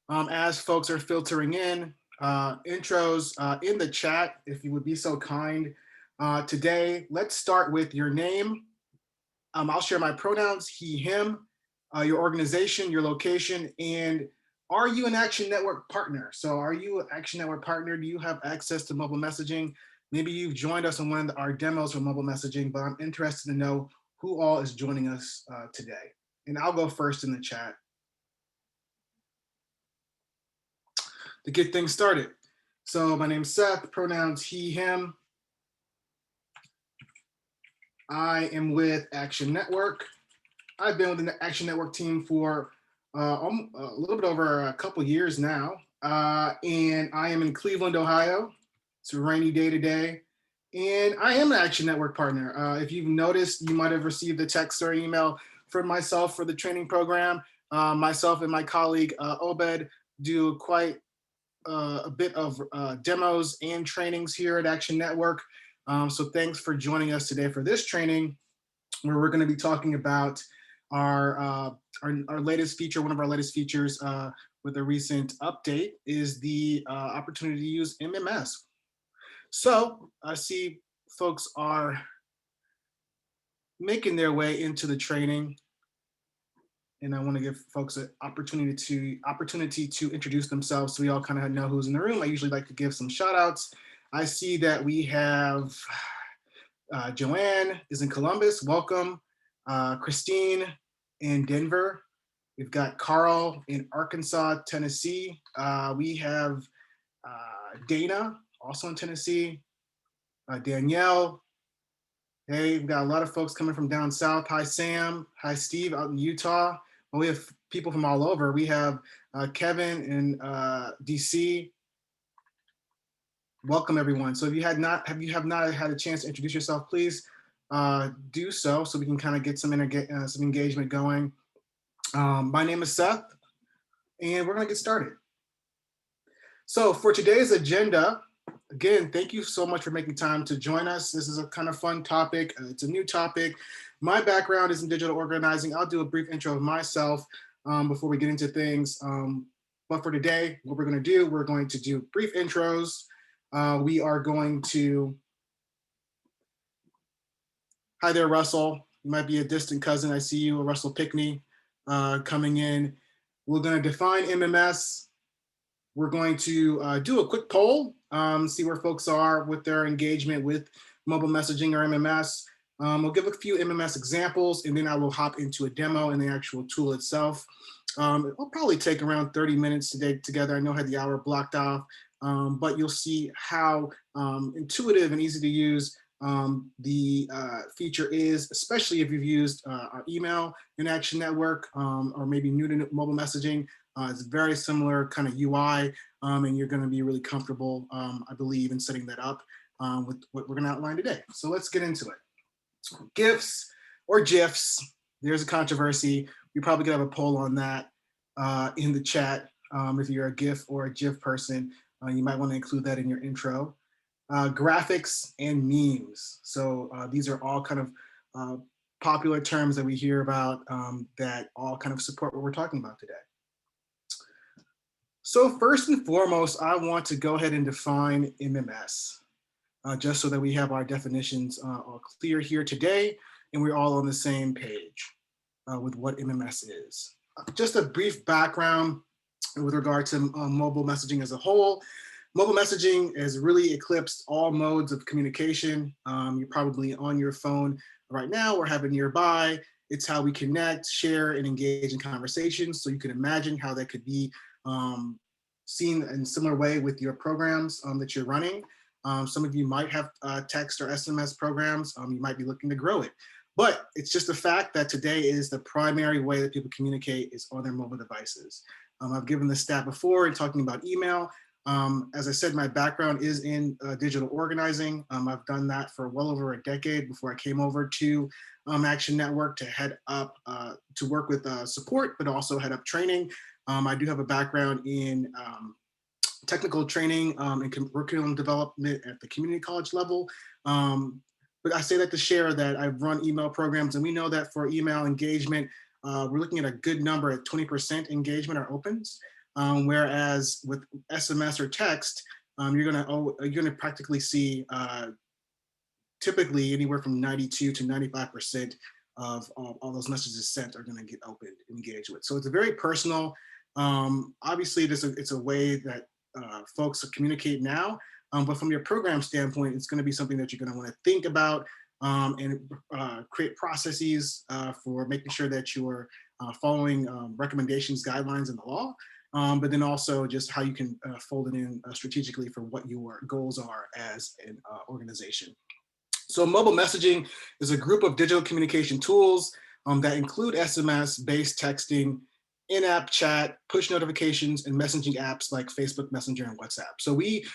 As folks are filtering in, intros in the chat, if you would be so kind. Today, let's start with your name. I'll share my pronouns, he, him, your organization, your location, and are you an Action Network partner? So are you an Action Network partner? Do you have access to mobile messaging? Maybe you've joined us on one of our demos for mobile messaging, but I'm interested to know who all is joining us today. And I'll go first in the chat to get things started. So my name's Seth, pronouns he, him. I am with Action Network. I've been with the Action Network team for a little bit over a couple years now. And I am in Cleveland, Ohio. It's a rainy day today. And I am an Action Network partner. If you've noticed, you might have received a text or email from myself for the training program. Myself and my colleague, Obed, do quite a bit of demos and trainings here at Action Network. So thanks for joining us today for this training, where we're going to be talking about our latest feature. One of our latest features with a recent update is the opportunity to use MMS. So I see folks are making their way into the training, and I want to give folks an opportunity to introduce themselves so we all kind of know who's in the room. I usually like to give some shout outs. I see that we have Joanne is in Columbus, welcome. Christine in Denver. We've got Carl in Arkansas, Tennessee. We have Dana, also in Tennessee. Danielle. Hey, we've got a lot of folks coming from down south. Hi, Sam. Hi, Steve, out in Utah. Well, we have people from all over. We have Kevin in DC. Welcome, everyone. So if you have not had a chance to introduce yourself, please do so we can kind of get some engagement going. My name is Seth, and we're going to get started. So for today's agenda, again, thank you so much for making time to join us. This is a kind of fun topic. It's a new topic. My background is in digital organizing. I'll do a brief intro of myself before we get into things. But for today, what we're going to do brief intros. We are going to, hi there, Russell. You might be a distant cousin. I see you, Russell Pickney, coming in. We're going to define MMS. We're going to do a quick poll, see where folks are with their engagement with mobile messaging or MMS. We'll give a few MMS examples, and then I will hop into a demo in the actual tool itself. It'll probably take around 30 minutes together. I know I had the hour blocked off, but you'll see how intuitive and easy to use the feature is, especially if you've used our email in Action Network or maybe new to mobile messaging. It's very similar kind of UI, and you're going to be really comfortable, I believe, in setting that up with what we're going to outline today. So let's get into it. Gifs or GIFs, there's a controversy. We probably could have a poll on that in the chat. If you're a GIF or a GIF person, you might want to include that in your intro. Graphics and memes. So these are all kind of popular terms that we hear about that all kind of support what we're talking about today. So first and foremost, I want to go ahead and define MMS, just so that we have our definitions all clear here today, and we're all on the same page with what MMS is. Just a brief background with regard to mobile messaging as a whole. Mobile messaging has really eclipsed all modes of communication. You're probably on your phone right now or have it nearby. It's how we connect, share, and engage in conversations. So you can imagine how that could be seen in a similar way with your programs that you're running. Some of you might have text or SMS programs. You might be looking to grow it. But it's just the fact that today is the primary way that people communicate is on their mobile devices. I've given this stat before in talking about email. As I said, my background is in digital organizing. I've done that for well over a decade before I came over to Action Network to head up, to work with support, but also head up training. I do have a background in technical training and curriculum development at the community college level. But I say that to share that I've run email programs, and we know that for email engagement, we're looking at a good number at 20% engagement or opens. Whereas with SMS or text, you're gonna practically see typically anywhere from 92 to 95% of all those messages sent are going to get opened and engaged with. So it's a very personal. Obviously, it's a way that folks communicate now, but from your program standpoint, it's going to be something that you're going to want to think about and create processes for making sure that you're following recommendations, guidelines in the law. But then also just how you can fold it in strategically for what your goals are as an organization. So mobile messaging is a group of digital communication tools that include SMS-based texting, in-app chat, push notifications, and messaging apps like Facebook Messenger and WhatsApp. So we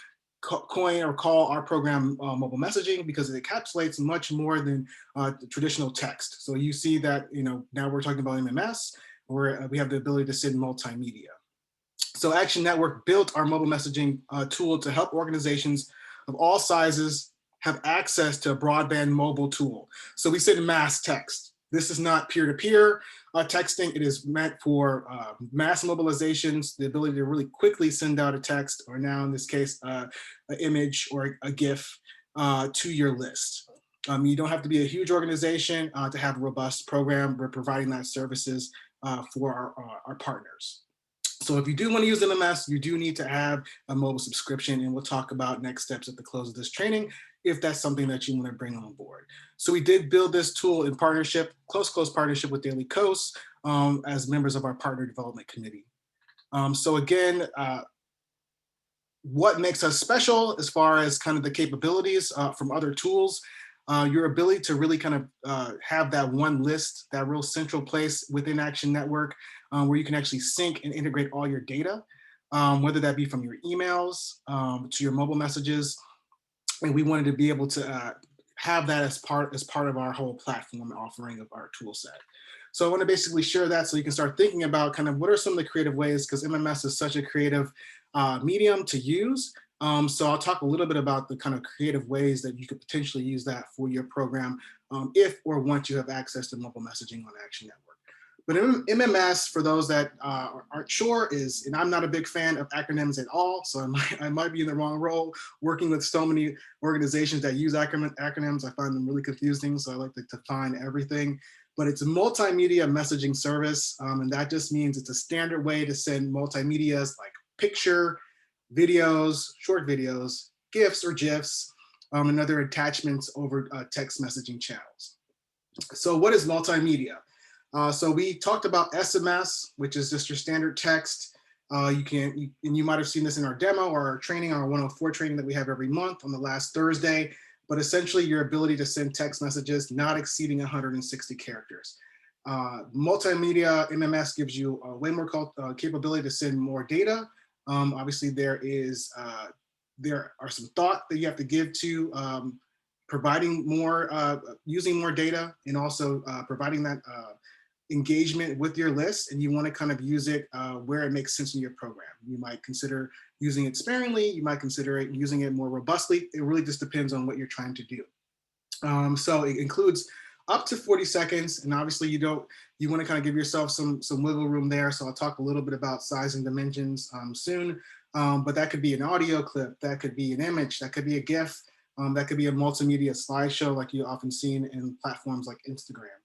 coin or call our program mobile messaging because it encapsulates much more than traditional text. So you see that, now we're talking about MMS, where we have the ability to send multimedia. So Action Network built our mobile messaging tool to help organizations of all sizes have access to a broadband mobile tool. So we send mass text. This is not peer-to-peer texting. It is meant for mass mobilizations, the ability to really quickly send out a text, or now in this case, an image or a GIF to your list. You don't have to be a huge organization to have a robust program. We're providing that services for our partners. So if you do want to use MMS, you do need to have a mobile subscription, and we'll talk about next steps at the close of this training if that's something that you want to bring on board. So we did build this tool in partnership, close partnership with Daily Kos as members of our partner development committee. So again, what makes us special as far as kind of the capabilities from other tools, your ability to really kind of have that one list, that real central place within Action Network where you can actually sync and integrate all your data, whether that be from your emails to your mobile messages. And we wanted to be able to have that as part of our whole platform offering of our tool set. So I want to basically share that so you can start thinking about kind of what are some of the creative ways, because MMS is such a creative medium to use. So I'll talk a little bit about the kind of creative ways that you could potentially use that for your program if or once you have access to mobile messaging on Action Network. But MMS, for those that aren't sure, is, and I'm not a big fan of acronyms at all, so I might be in the wrong role working with so many organizations that use acronyms. I find them really confusing, so I like to define everything. But it's a multimedia messaging service, and that just means it's a standard way to send multimedias like picture, videos, short videos, GIFs or GIFs, and other attachments over text messaging channels. So what is multimedia? So we talked about SMS, which is just your standard text. You might have seen this in our demo or our training, our 104 training that we have every month on the last Thursday, but essentially your ability to send text messages not exceeding 160 characters. Multimedia MMS gives you way more capability to send more data. Obviously there are some thought that you have to give to providing more, using more data, and also providing that engagement with your list, and you want to kind of use it where it makes sense in your program. You might consider using it sparingly, you might consider using it more robustly. It really just depends on what you're trying to do. So it includes up to 40 seconds, and obviously you want to kind of give yourself some wiggle room there. So I'll talk a little bit about size and dimensions soon, but that could be an audio clip, that could be an image, that could be a GIF, that could be a multimedia slideshow like you often seen in platforms like Instagram.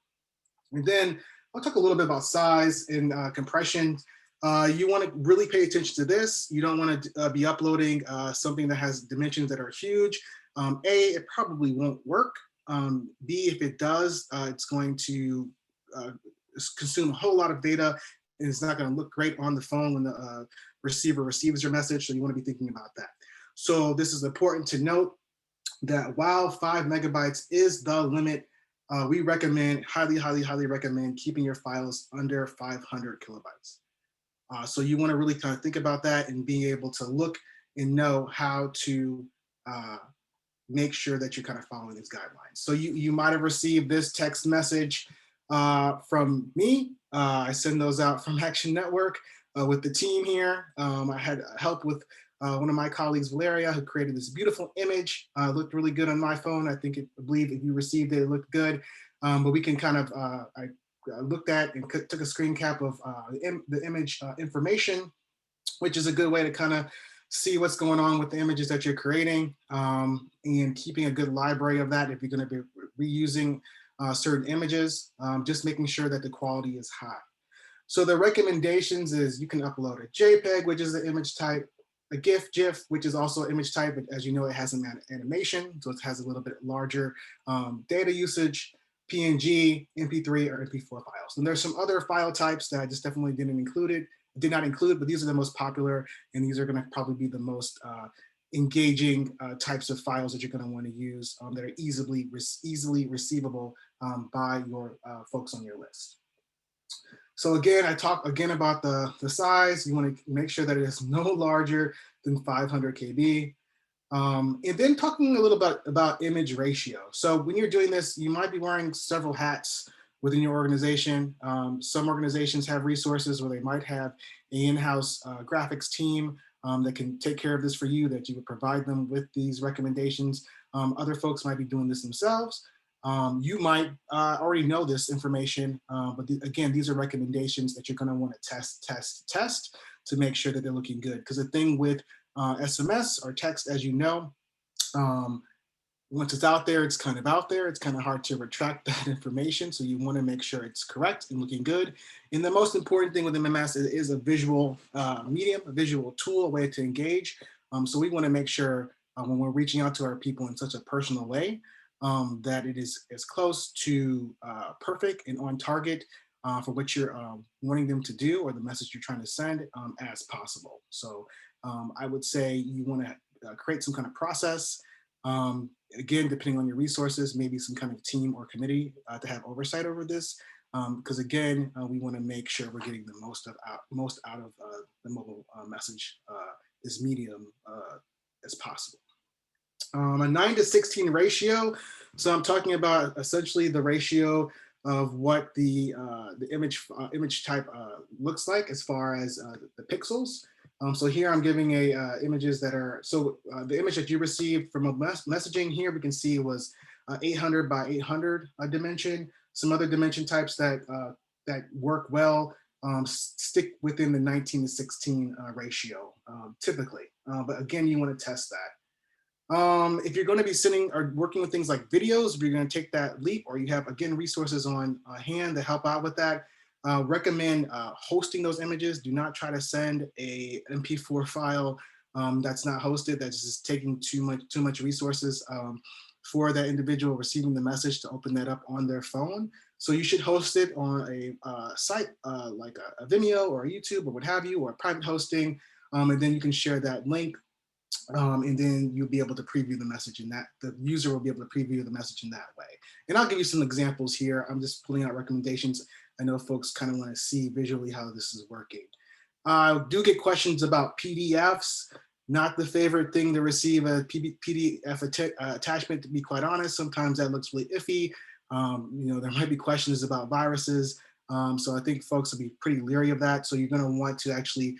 And then I'll talk a little bit about size and compression. You want to really pay attention to this. You don't want to be uploading something that has dimensions that are huge. A, it probably won't work. B, if it does, it's going to consume a whole lot of data, and it's not going to look great on the phone when the receiver receives your message. So you want to be thinking about that. So this is important to note that while 5 megabytes is the limit, we recommend, highly recommend keeping your files under 500 kilobytes. So you want to really kind of think about that and being able to look and know how to make sure that you're kind of following these guidelines. So you might have received this text message from me. I send those out from Action Network with the team here. I had help with one of my colleagues, Valeria, who created this beautiful image. Looked really good on my phone. I believe if you received it, it looked good. But we can kind of, I looked at and took a screen cap of the image information. which is a good way to kind of see what's going on with the images that you're creating, and keeping a good library of that if you're going to be reusing certain images, just making sure that the quality is high. So the recommendations is you can upload a JPEG, which is the image type, a GIF, which is also image type, but as you know, it has an animation, so it has a little bit larger data usage, PNG, MP3, or MP4 files. And there's some other file types that I just definitely did not include, but these are the most popular, and these are gonna probably be the most engaging types of files that you're gonna wanna use that are easily receivable by your folks on your list. So again, I talk again about the size. You want to make sure that it is no larger than 500 KB. And then talking a little bit about image ratio. So when you're doing this, you might be wearing several hats within your organization. Some organizations have resources where they might have an in-house graphics team that can take care of this for you, that you would provide them with these recommendations. Other folks might be doing this themselves. You might already know this information, but again, these are recommendations that you're going to want to test to make sure that they're looking good. Because the thing with SMS or text, as you know, once it's out there, it's kind of out there. It's kind of hard to retract that information. So you want to make sure it's correct and looking good. And the most important thing with MMS is a visual medium, a visual tool, a way to engage. So we want to make sure when we're reaching out to our people in such a personal way, that it is as close to perfect and on target for what you're wanting them to do or the message you're trying to send as possible. So I would say you want to create some kind of process. Again, depending on your resources, maybe some kind of team or committee to have oversight over this. Because again, we want to make sure we're getting the most out of the mobile message, this medium as possible. A 9:16 ratio. So I'm talking about essentially the ratio of what the image type looks like as far as the pixels. So here I'm giving images that are, so the image that you received from a messaging here, we can see was 800 by 800 dimension. Some other dimension types that work well stick within the 19:16 ratio typically. But again, you want to test that. If you're going to be sending or working with things like videos, if you're going to take that leap, or you have, again, resources on hand to help out with that, recommend hosting those images. Do not try to send a MP4 file that's not hosted, that's just taking too much resources for that individual receiving the message to open that up on their phone. So you should host it on a site like a Vimeo or a YouTube or what have you, or private hosting, and then you can share that link. And then you'll be able to preview the message in that, the user will be able to preview the message in that way. And I'll give you some examples here. I'm just pulling out recommendations. I know folks kind of want to see visually how this is working. I do get questions about PDFs, not the favorite thing to receive a PDF attachment, to be quite honest. Sometimes that looks really iffy. There might be questions about viruses. So I think folks will be pretty leery of that. So you're going to want to actually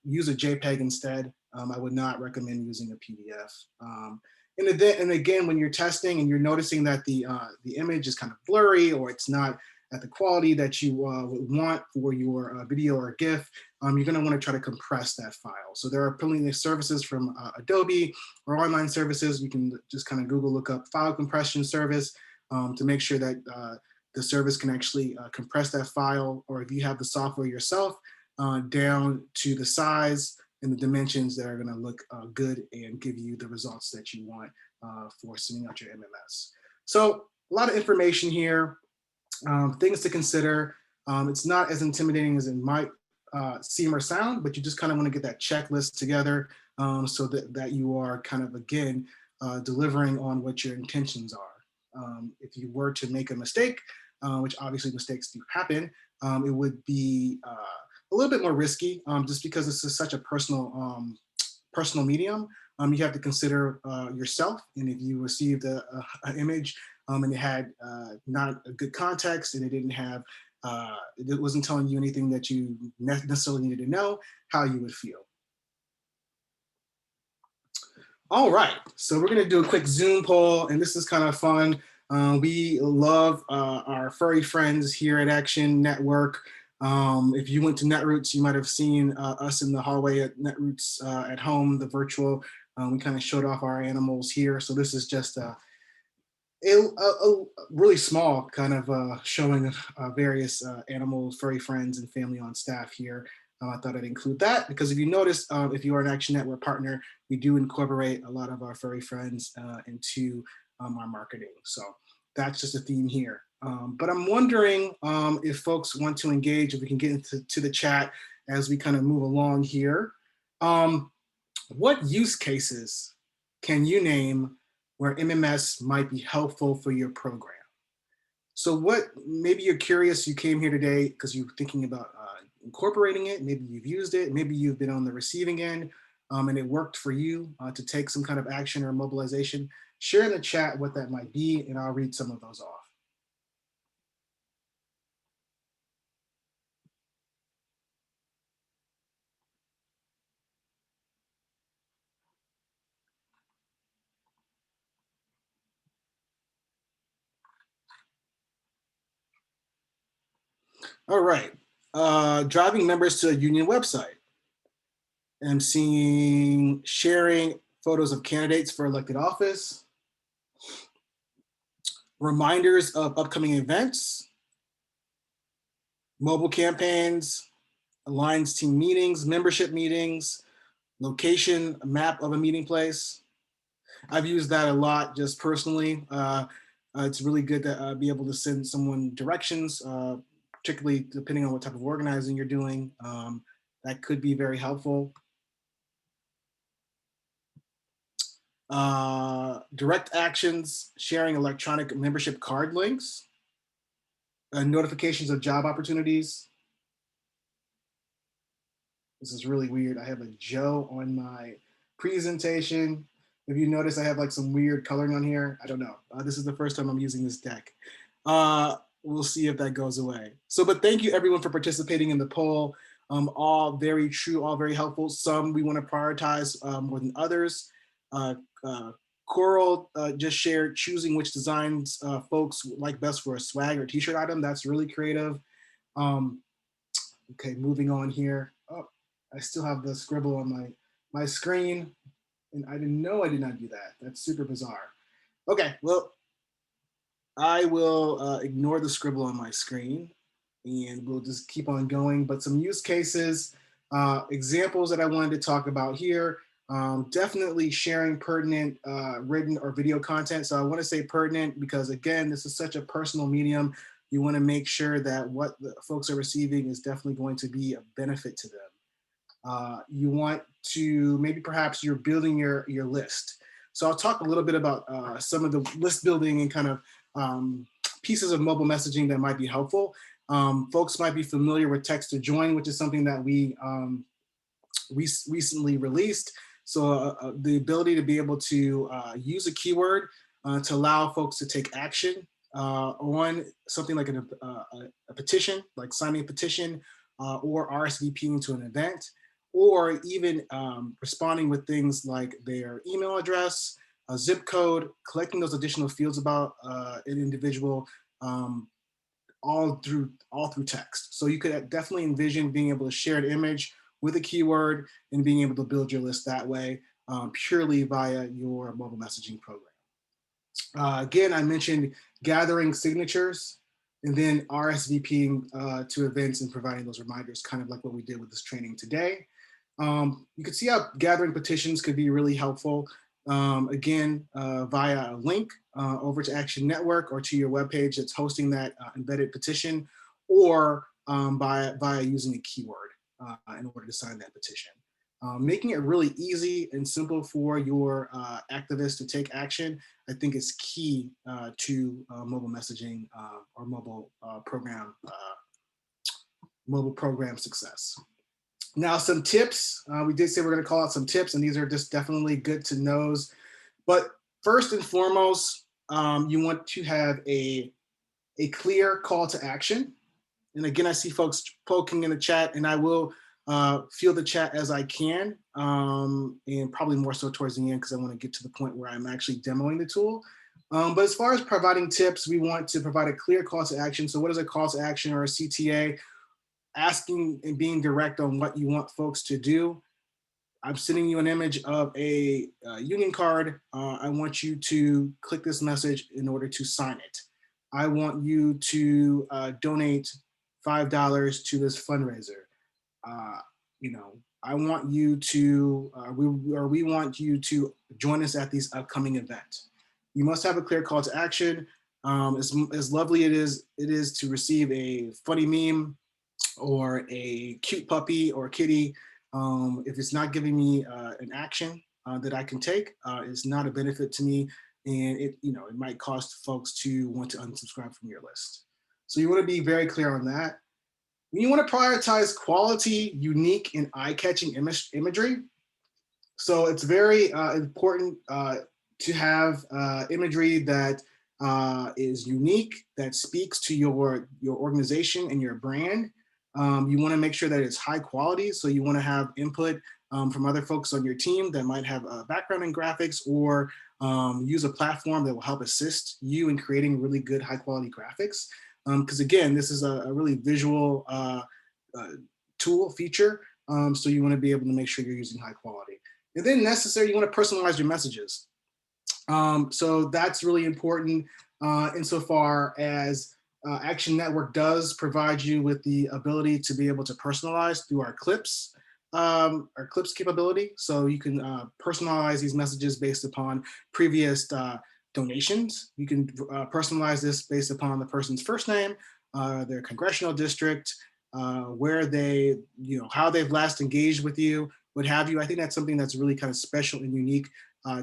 use a JPEG instead. I would not recommend using a PDF. And again, when you're testing and you're noticing that the image is kind of blurry, or it's not at the quality that you would want for your video or GIF, you're going to want to try to compress that file. So there are plenty of services from Adobe or online services. You can just kind of look up file compression service to make sure that the service can actually compress that file, or if you have the software yourself, down to the size and the dimensions that are going to look good and give you the results that you want for sending out your MMS. So a lot of information here, things to consider. It's not as intimidating as it might seem or sound, but you just kind of want to get that checklist together so that you are kind of, again, delivering on what your intentions are. If you were to make a mistake, which obviously mistakes do happen, it would be a little bit more risky just because this is such a personal medium. You have to consider yourself, and if you received an image and it had not a good context, and it didn't have, it wasn't telling you anything that you necessarily needed to know, how you would feel. All right, so we're gonna do a quick Zoom poll, and this is kind of fun. We love our furry friends here at Action Network. If you went to Netroots, you might have seen us in the hallway at Netroots at home, the virtual. We kind of showed off our animals here. So this is just a really small kind of showing of various animal furry friends and family on staff here. I thought I'd include that because if you notice, if you are an Action Network partner, we do incorporate a lot of our furry friends into our marketing. So that's just a theme here. But I'm wondering if folks want to engage, if we can get into the chat as we kind of move along here. What use cases can you name where MMS might be helpful for your program? So what, maybe you're curious, you came here today because you're thinking about incorporating it, maybe you've used it, maybe you've been on the receiving end and it worked for you to take some kind of action or mobilization. Share in the chat what that might be and I'll read some of those off. All right, driving members to a union website. I'm seeing sharing photos of candidates for elected office, reminders of upcoming events, mobile campaigns, Alliance team meetings, membership meetings, location, a map of a meeting place. I've used that a lot just personally. It's really good to be able to send someone directions, particularly depending on what type of organizing you're doing. That could be very helpful. Direct actions, sharing electronic membership card links, notifications of job opportunities. This is really weird. I have a Joe on my presentation. If you notice, I have like some weird coloring on here. I don't know. This is the first time I'm using this deck. We'll see if that goes away. So, but thank you everyone for participating in the poll. All very true, all very helpful. Some we want to prioritize more than others. Coral just shared choosing which designs folks like best for a swag or t-shirt item. That's really creative. Okay, moving on here. Oh, I still have the scribble on my screen and I didn't know I did not do that. That's super bizarre. Okay, well, I will ignore the scribble on my screen and we'll just keep on going. But some use cases, examples that I wanted to talk about here, definitely sharing pertinent written or video content. So I want to say pertinent because again, this is such a personal medium. You want to make sure that what the folks are receiving is definitely going to be a benefit to them. You want to, maybe perhaps you're building your list. So I'll talk a little bit about some of the list building and kind of pieces of mobile messaging that might be helpful. Folks might be familiar with text to join, which is something that we recently released. So the ability to be able to use a keyword to allow folks to take action on something like a petition, like signing a petition or RSVPing to an event, or even responding with things like their email address, a zip code, collecting those additional fields about an individual, all through text. So you could definitely envision being able to share an image with a keyword and being able to build your list that way, purely via your mobile messaging program. Again, I mentioned gathering signatures and then RSVPing to events and providing those reminders, kind of like what we did with this training today. You can see how gathering petitions could be really helpful. Again, via a link over to Action Network or to your webpage that's hosting that embedded petition, or via using a keyword in order to sign that petition. Making it really easy and simple for your activists to take action, I think is key to mobile messaging or mobile program success. Now, some tips. We did say we're going to call out some tips, and these are just definitely good to knows. But first and foremost, you want to have a clear call to action. And again, I see folks poking in the chat, and I will field the chat as I can, and probably more so towards the end because I want to get to the point where I'm actually demoing the tool. But as far as providing tips, we want to provide a clear call to action. So what is a call to action or a CTA? asking and being direct on what you want folks to do. I'm sending you an image of a union card. I want you to click this message in order to sign it. I want you to donate $5 to this fundraiser. Uh, you know, I want you to, we want you to join us at these upcoming events. You must have a clear call to action. As lovely it is to receive a funny meme or a cute puppy or kitty. If it's not giving me an action that I can take, it's not a benefit to me, and it might cause folks to want to unsubscribe from your list. So you want to be very clear on that. You want to prioritize quality, unique, and eye-catching imagery. So it's very important to have imagery that is unique, that speaks to your organization and your brand. You want to make sure that it's high quality. So you want to have input from other folks on your team that might have a background in graphics, or use a platform that will help assist you in creating really good high quality graphics. Because again, this is a really visual tool feature. So you want to be able to make sure you're using high quality. And then necessary, you want to personalize your messages. So that's really important insofar as Action Network does provide you with the ability to be able to personalize through our clips capability. So you can personalize these messages based upon previous donations. You can personalize this based upon the person's first name, their congressional district, where they, how they've last engaged with you, what have you. I think that's something that's really kind of special and unique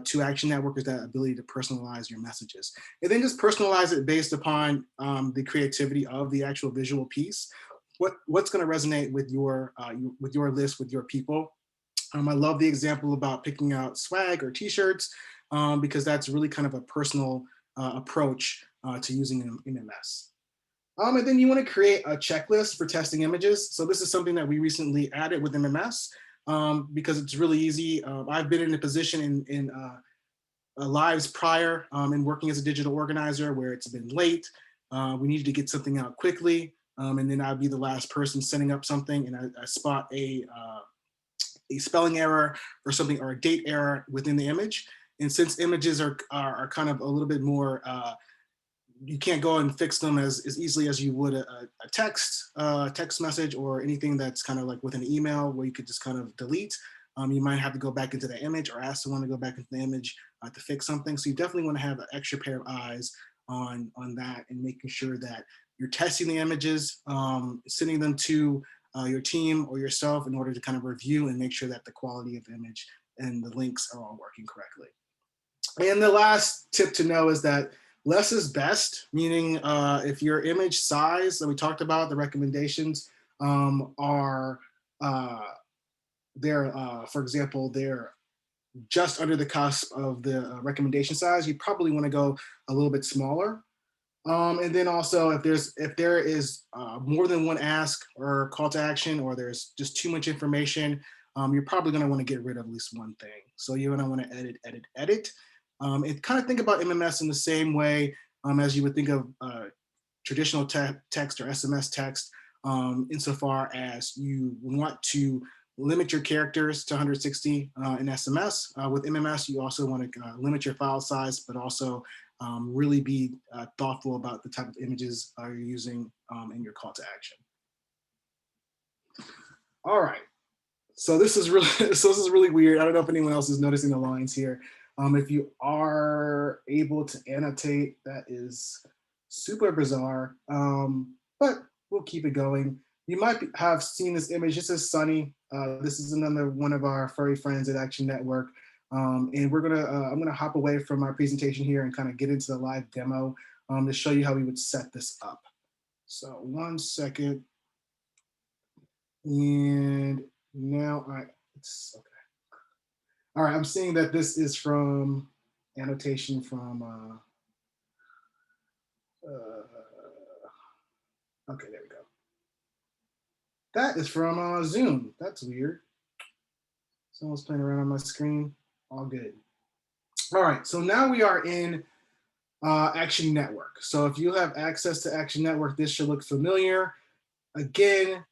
to Action Network, is that ability to personalize your messages. And then just personalize it based upon the creativity of the actual visual piece. What's going to resonate with your list, with your people. I love the example about picking out swag or t-shirts, because that's really kind of a personal approach to using MMS. And then you want to create a checklist for testing images. So this is something that we recently added with MMS, because it's really easy. I've been in a position in lives prior in working as a digital organizer where it's been late. We needed to get something out quickly. And then I'd be the last person setting up something, and I spot a spelling error or something, or a date error within the image. And since images are kind of a little bit more, you can't go and fix them as easily as you would a text message, or anything that's kind of like with an email where you could just kind of delete. You might have to go back into the image or ask someone to go back into the image to fix something. So you definitely want to have an extra pair of eyes on that, and making sure that you're testing the images, sending them to your team or yourself in order to kind of review and make sure that the quality of image and the links are all working correctly. And the last tip to know is that less is best, meaning if your image size that we talked about, the recommendations are, for example, they're just under the cusp of the recommendation size, you probably want to go a little bit smaller. And then also, if there is more than one ask or call to action, or there's just too much information, you're probably going to want to get rid of at least one thing. So you're going to want to edit. And kind of think about MMS in the same way as you would think of traditional text or SMS text, insofar as you want to limit your characters to 160 in SMS. With MMS, you also want to limit your file size, but also really be thoughtful about the type of images you're using in your call to action. All right, so this is really weird. I don't know if anyone else is noticing the lines here. If you are able to annotate, that is super bizarre, but we'll keep it going. You might have seen this image. This is Sunny. This is another one of our furry friends at Action Network. And I'm gonna hop away from my presentation here and kind of get into the live demo to show you how we would set this up. So 1 second. And now it's okay. All right, I'm seeing that this is from annotation from, okay, there we go. That is from Zoom. That's weird. Someone's playing around on my screen. All good. All right, so now we are in Action Network. So if you have access to Action Network, this should look familiar. Again,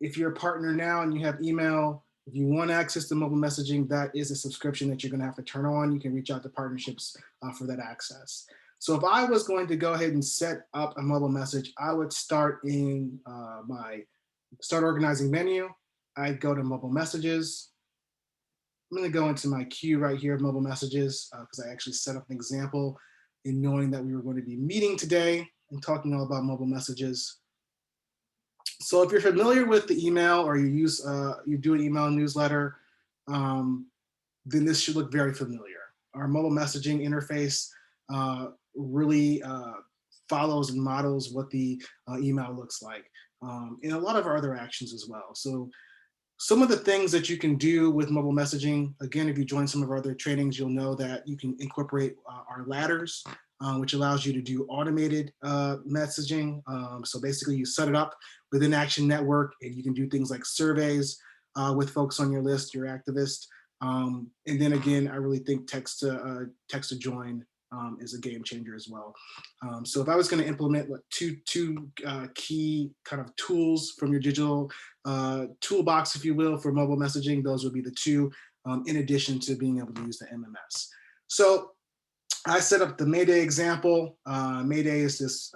If you're a partner now and you have email, if you want access to mobile messaging, that is a subscription that you're going to have to turn on. You can reach out to partnerships for that access. So if I was going to go ahead and set up a mobile message, I would start in my start organizing menu. I'd go to mobile messages. I'm going to go into my queue right here of mobile messages because I actually set up an example in knowing that we were going to be meeting today and talking all about mobile messages. So if you're familiar with the email or you do an email newsletter, then this should look very familiar. Our mobile messaging interface really follows and models what the email looks like, and a lot of our other actions as well. So some of the things that you can do with mobile messaging, again, if you join some of our other trainings, you'll know that you can incorporate our ladders, which allows you to do automated messaging. So basically you set it up within Action Network and you can do things like surveys with folks on your list, your activists. And then again, I really think text to join is a game changer as well. So if I was going to implement two key kind of tools from your digital toolbox, if you will, for mobile messaging, those would be the two, in addition to being able to use the MMS. So I set up the May Day example. May Day is this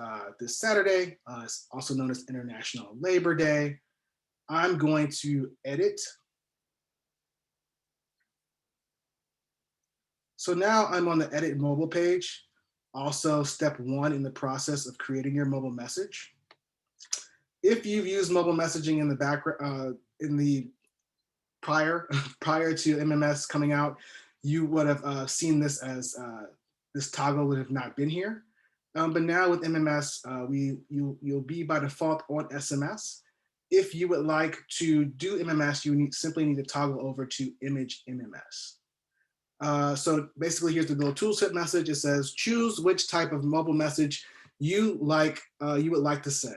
Saturday. It's also known as International Labor Day. I'm going to edit. So now I'm on the edit mobile page. Also step one in the process of creating your mobile message. If you've used mobile messaging in the background, in the prior to MMS coming out, you would have seen this as this toggle would have not been here. But now with MMS, you'll be by default on SMS. If you would like to do MMS, you simply need to toggle over to image MMS. So basically, here's the little tooltip message. It says, choose which type of mobile message you would like to send.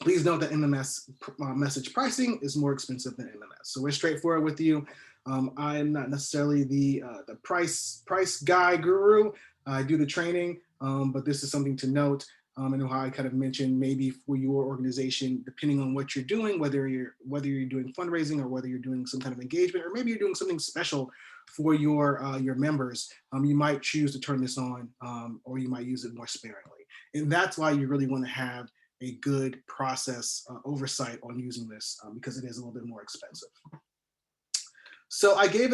Please note that MMS message pricing is more expensive than MMS. So we're straightforward with you. I'm not necessarily the price guy guru. I do the training, but this is something to note. And how I kind of mentioned, maybe for your organization, depending on what you're doing, whether you're doing fundraising or whether you're doing some kind of engagement, or maybe you're doing something special for your members, you might choose to turn this on, or you might use it more sparingly. And that's why you really want to have a good process oversight on using this, because it is a little bit more expensive. So I gave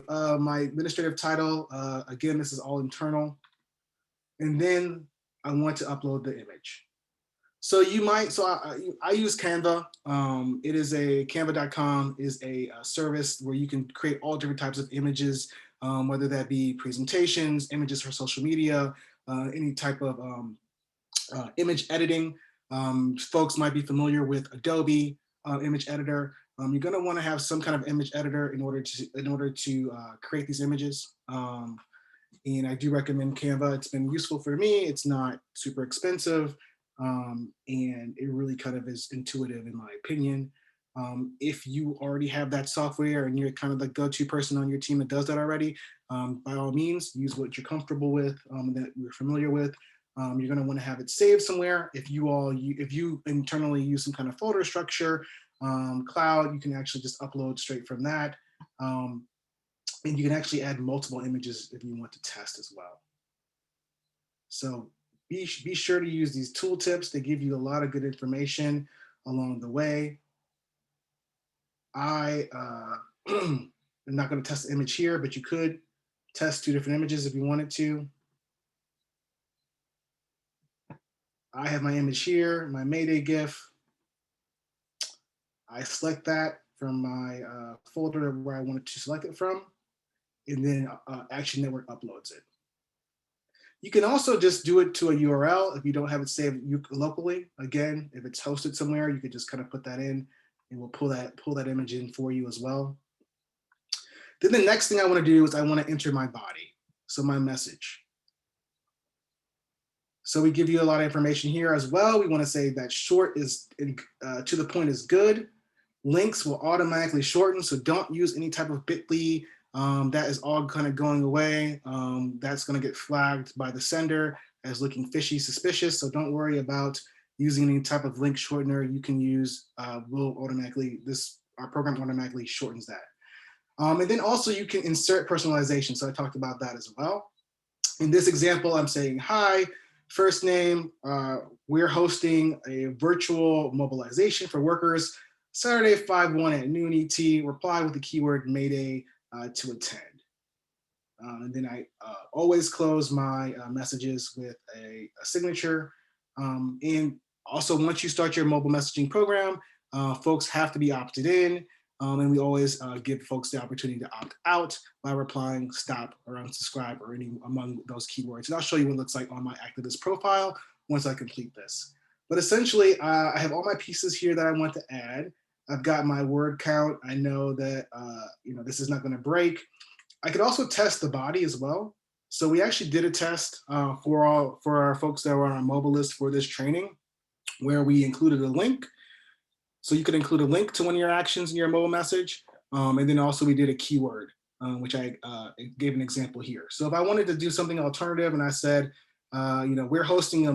my administrative title. Again, this is all internal. And then I want to upload the image. So I use Canva. It is Canva.com is a service where you can create all different types of images, whether that be presentations, images for social media, any type of image editing. Folks might be familiar with Adobe image editor. You're going to want to have some kind of image editor in order to create these images. And I do recommend Canva. It's been useful for me. It's not super expensive, and it really kind of is intuitive in my opinion. If you already have that software and you're kind of the go-to person on your team that does that already, by all means, use what you're comfortable with, that you're familiar with. You're going to want to have it saved somewhere. If you internally use some kind of folder structure, cloud, you can actually just upload straight from that. And you can actually add multiple images if you want to test as well. So be sure to use these tooltips. They give you a lot of good information along the way. I am not going to test the image here, but you could test two different images if you wanted to. I have my image here, my Mayday GIF. I select that from my folder where I wanted to select it from, and then Action Network uploads it. You can also just do it to a URL if you don't have it saved locally. Again, if it's hosted somewhere, you could just kind of put that in, and we'll pull that image in for you as well. Then the next thing I want to do is I want to enter my body, so my message. So we give you a lot of information here as well. We want to say that short is to the point is good. Links will automatically shorten, so don't use any type of bit.ly. That is all kind of going away. That's going to get flagged by the sender as looking fishy, suspicious. So don't worry about using any type of link shortener you can use our program automatically shortens that. And then also you can insert personalization. So I talked about that as well. In this example, I'm saying, hi, first name, we're hosting a virtual mobilization for workers, Saturday 5/1 at noon ET, reply with the keyword Mayday to attend. And then I always close my messages with a signature. And also, once you start your mobile messaging program, folks have to be opted in. And we always give folks the opportunity to opt out by replying stop or unsubscribe or any among those keywords. And I'll show you what it looks like on my activist profile once I complete this. But essentially, I have all my pieces here that I want to add. I've got my word count. I know that this is not going to break. I could also test the body as well. So we actually did a test for our folks that were on our mobile list for this training, where we included a link. So you could include a link to one of your actions in your mobile message. And then also we did a keyword, which I gave an example here. So if I wanted to do something alternative and I said, we're hosting a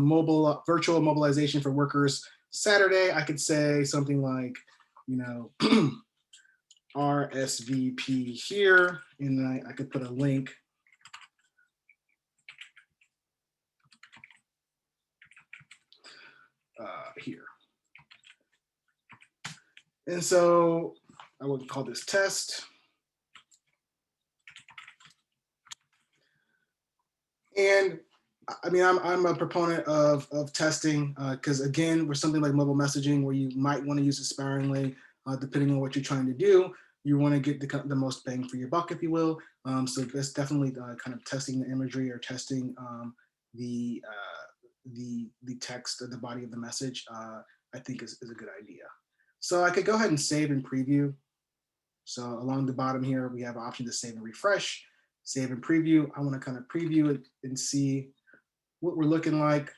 virtual mobilization for workers Saturday, I could say something like, RSVP here, and then I could put a link here. And so I would call this test. And I mean, I'm a proponent of testing because again, we're something like mobile messaging where you might want to use it sparingly depending on what you're trying to do. You want to get the most bang for your buck, if you will. So that's definitely kind of testing the imagery or testing the text or the body of the message. I think is a good idea. So I could go ahead and save and preview. So along the bottom here, we have an option to save and refresh, save and preview. I want to kind of preview it and see what we're looking like.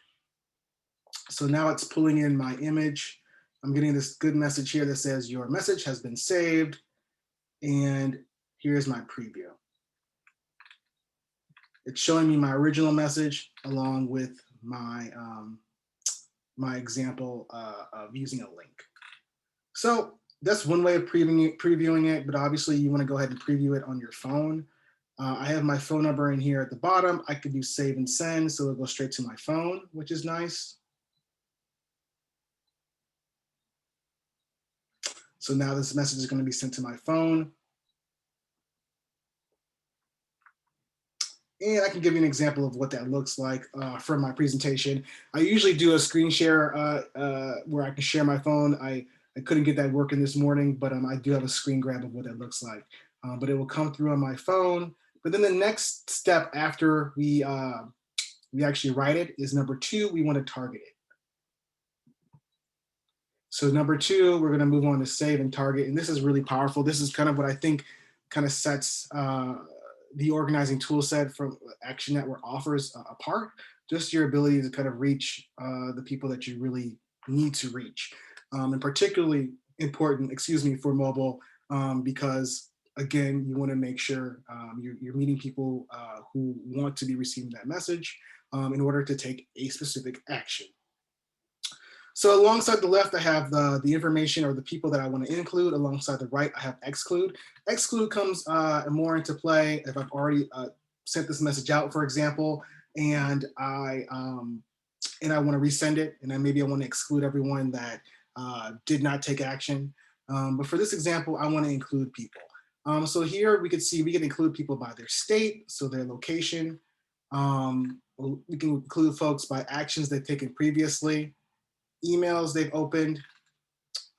So now it's pulling in my image. I'm getting this good message here that says your message has been saved. And here's my preview. It's showing me my original message along with my, my example of using a link. So that's one way of previewing it, but obviously you want to go ahead and preview it on your phone. I have my phone number in here at the bottom. I could do save and send, so it'll go straight to my phone, which is nice. So now this message is going to be sent to my phone. And I can give you an example of what that looks like from my presentation. I usually do a screen share where I can share my phone. I couldn't get that working this morning, but I do have a screen grab of what that looks like. But it will come through on my phone. But then the next step after we actually write it is number 2, we want to target it. So number 2, we're going to move on to save and target. And this is really powerful. This is kind of what I think kind of sets the organizing tool set from Action Network offers apart. Just your ability to kind of reach the people that you really need to reach. And particularly important, for mobile, because again, you want to make sure you're meeting people who want to be receiving that message in order to take a specific action. So alongside the left, I have the information or the people that I want to include. Alongside the right, I have exclude. Exclude comes more into play if I've already sent this message out, for example, and I want to resend it, and then maybe I want to exclude everyone that did not take action. But for this example, I want to include people. So here we can see we can include people by their state, so their location. We can include folks by actions they've taken previously, emails they've opened,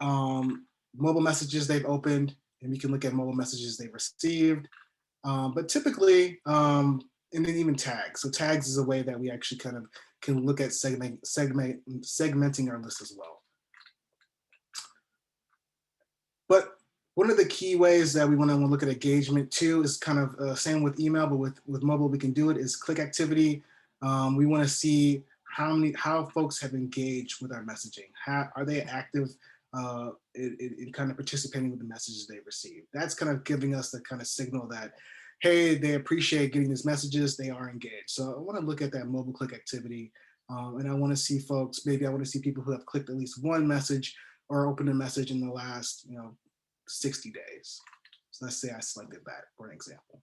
mobile messages they've opened, and we can look at mobile messages they've received. But typically, and then even tags. So tags is a way that we actually kind of can look at segmenting our list as well. But one of the key ways that we want to look at engagement too is kind of same with email, but with mobile we can do it is click activity. We want to see how folks have engaged with our messaging. How are they active in kind of participating with the messages they receive? That's kind of giving us the kind of signal that, hey, they appreciate getting these messages, they are engaged. So I want to look at that mobile click activity And I want to see folks, maybe I want to see people who have clicked at least one message or opened a message in the last, 60 days. So let's say I selected that for an example.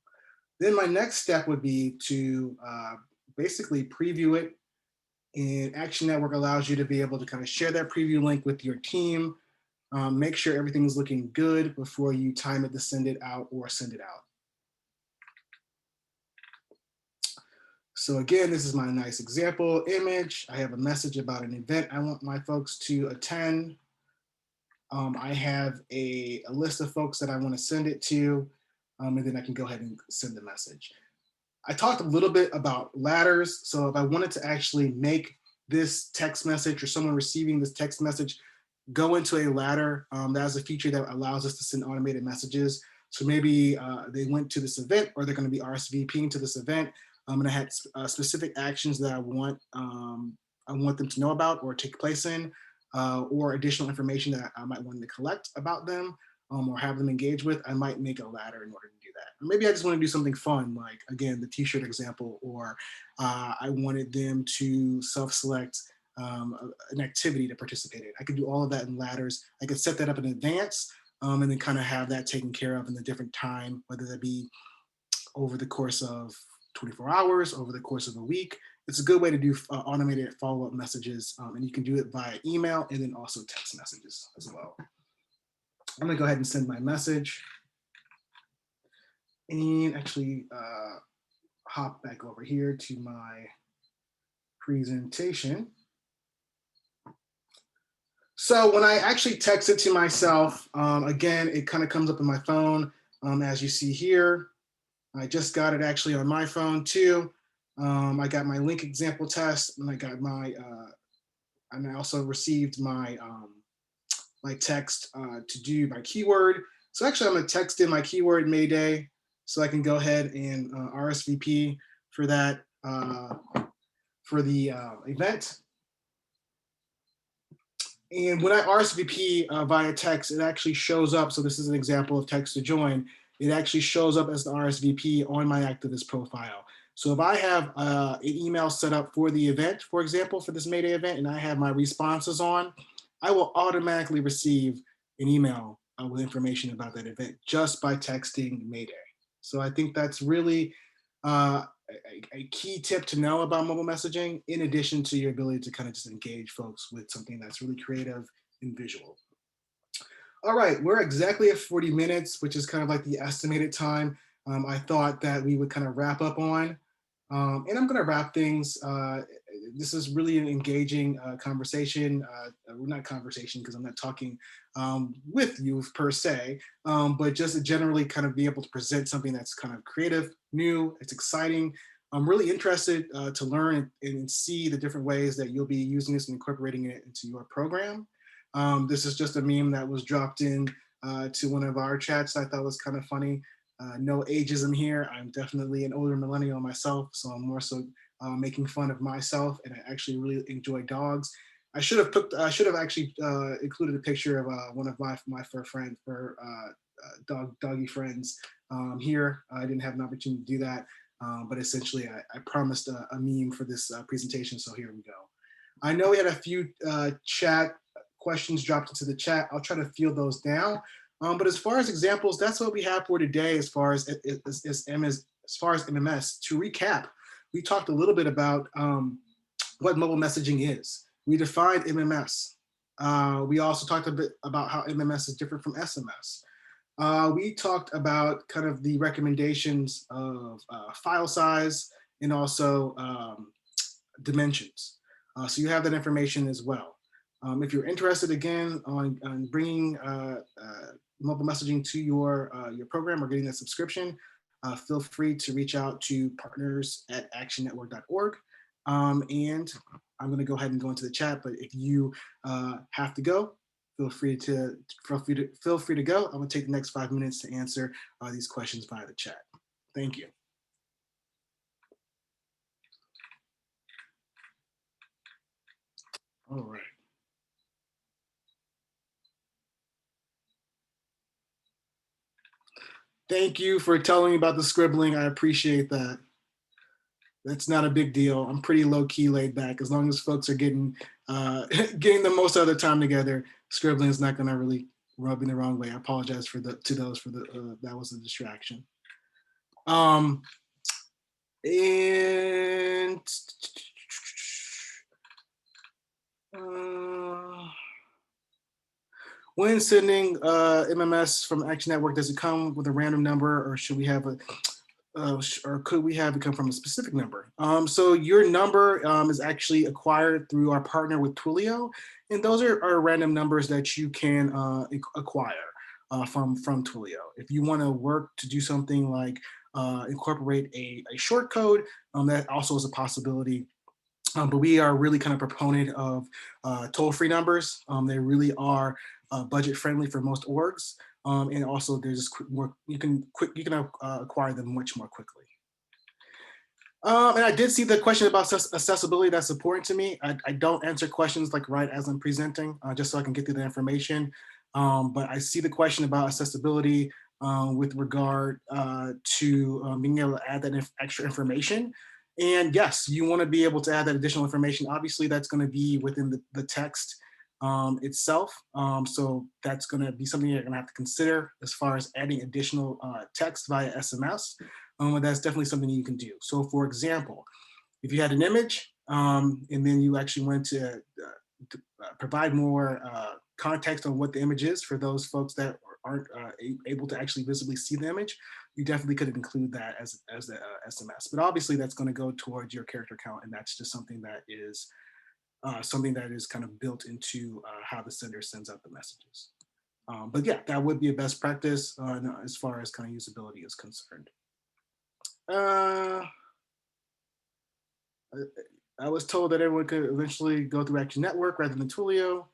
Then my next step would be to basically preview it. And Action Network allows you to be able to kind of share that preview link with your team, make sure everything's looking good before you time it to send it out or send it out. So again, this is my nice example image. I have a message about an event I want my folks to attend. I have a list of folks that I want to send it to, and then I can go ahead and send the message. I talked a little bit about ladders. So if I wanted to actually make this text message or someone receiving this text message go into a ladder, that's a feature that allows us to send automated messages. So maybe they went to this event or they're going to be RSVPing to this event. And I had specific actions that I want them to know about or take place in, or additional information that I might want to collect about them, or have them engage with. I might make a ladder in order to do that. Or maybe I just want to do something fun, like again, the t-shirt example, or I wanted them to self-select an activity to participate in. I could do all of that in ladders. I could set that up in advance, and then kind of have that taken care of in the different time, whether that be over the course of 24 hours, over the course of a week. It's a good way to do automated follow-up messages, and you can do it via email and then also text messages as well. I'm gonna go ahead and send my message and actually hop back over here to my presentation. So when I actually text it to myself, again, it kind of comes up in my phone, as you see here. I just got it actually on my phone too. I got my link example test, and I got my, and I also received my my text to do my keyword. So actually, I'm gonna text in my keyword Mayday, so I can go ahead and RSVP for that for the event. And when I RSVP via text, it actually shows up. So this is an example of text to join. It actually shows up as the RSVP on my activist profile. So if I have an email set up for the event, for example, for this Mayday event, and I have my responses on, I will automatically receive an email with information about that event just by texting Mayday. So I think that's really a key tip to know about mobile messaging, in addition to your ability to kind of just engage folks with something that's really creative and visual. All right, we're exactly at 40 minutes, which is kind of like the estimated time I thought that we would kind of wrap up on. And I'm gonna wrap things. This is really an engaging conversation. Not conversation, because I'm not talking with you per se, but just to generally kind of be able to present something that's kind of creative, new, it's exciting. I'm really interested to learn and see the different ways that you'll be using this and incorporating it into your program. This is just a meme that was dropped in to one of our chats I thought was kind of funny. No ageism here. I'm definitely an older millennial myself, so I'm more so making fun of myself, and I actually really enjoy dogs. I should have actually included a picture of one of my fur friends, doggy friends here. I didn't have an opportunity to do that, but essentially I promised a meme for this presentation, so here we go. I know we had a few chat questions dropped into the chat. I'll try to field those down. But as far as examples, that's what we have for today as far as MMS. To recap, we talked a little bit about what mobile messaging is. We defined MMS. We also talked a bit about how MMS is different from SMS. We talked about kind of the recommendations of file size and also dimensions. So you have that information as well. If you're interested again on bringing mobile messaging to your program or getting that subscription, feel free to reach out to partners@actionnetwork.org. And I'm going to go ahead and go into the chat. But if you have to go, feel free to go. I'm going to take the next 5 minutes to answer these questions via the chat. Thank you. All right. Thank you for telling me about the scribbling. I appreciate that. That's not a big deal. I'm pretty low key, laid back. As long as folks are getting getting the most of their time together, scribbling is not going to really rub me the wrong way. I apologize for that was a distraction. And when sending MMS from Action Network, does it come with a random number, or should we have a or could we have it come from a specific number? So your number is actually acquired through our partner with Twilio, and those are random numbers that you can acquire from Twilio. If you want to work to do something like incorporate a short code, that also is a possibility. But we are really kind of proponent of toll-free numbers. They really are budget friendly for most orgs. And also there's more, you can acquire them much more quickly. And I did see the question about accessibility. That's important to me. I don't answer questions like right as I'm presenting, just so I can get through the information. But I see the question about accessibility with regard to being able to add that extra information. And yes, you want to be able to add that additional information. Obviously, that's going to be within the text itself. So that's going to be something you're going to have to consider as far as adding additional text via SMS. And that's definitely something you can do. So for example, if you had an image and then you actually went to provide more context on what the image is for those folks that aren't able to actually visibly see the image, you definitely could include that as the SMS. But obviously that's going to go towards your character count, and that's just something that is kind of built into how the sender sends out the messages. But yeah, that would be a best practice as far as kind of usability is concerned. I was told that everyone could eventually go through Action Network rather than Twilio.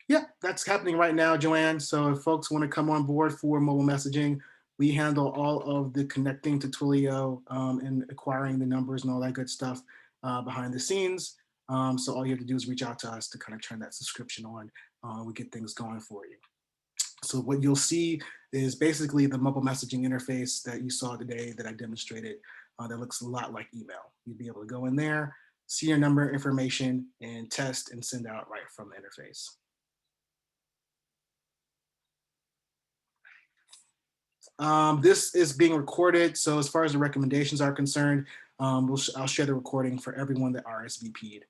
Yeah, that's happening right now, Joanne. So if folks want to come on board for mobile messaging, we handle all of the connecting to Twilio and acquiring the numbers and all that good stuff behind the scenes. So all you have to do is reach out to us to kind of turn that subscription on. We get things going for you. So what you'll see is basically the mobile messaging interface that you saw today that I demonstrated that looks a lot like email. You'd be able to go in there, see your number information, and test and send out right from the interface. This is being recorded, so as far as the recommendations are concerned, I'll share the recording for everyone that RSVP'd.